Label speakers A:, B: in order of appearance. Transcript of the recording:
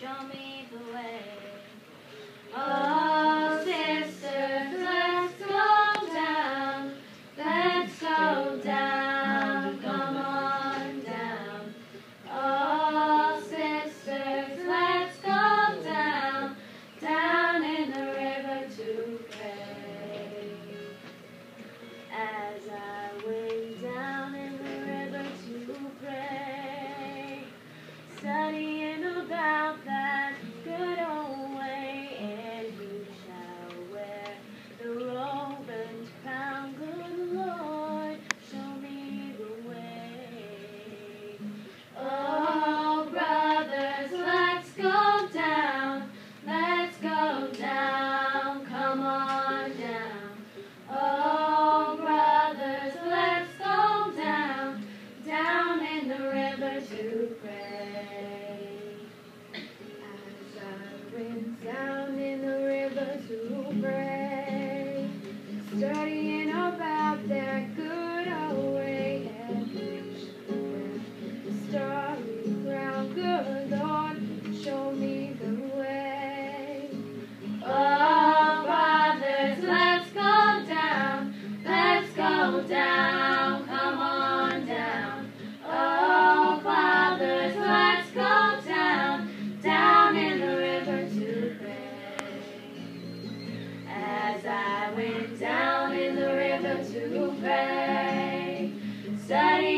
A: show me the way. Oh, sisters, let's go down. Let's go down. Come on down. Oh, sisters, let's go down. Down in the river to pray. As I went down in the river to pray, studying about that good old way, and who shall wear the robe and crown? Good Lord, show me the way. Oh, brothers, let's go down. Let's go down. Come on down. Oh, brothers, let's go down. Down in the river to pray. As I went down in the river to pray, studying about that good old way, and the starry crown. Good Lord, show me the way. Oh, brothers, let's go down. Let's go down. Come on down. Oh, fathers, let's go down. Down in the river to pray. As I went down in the river to pray, studying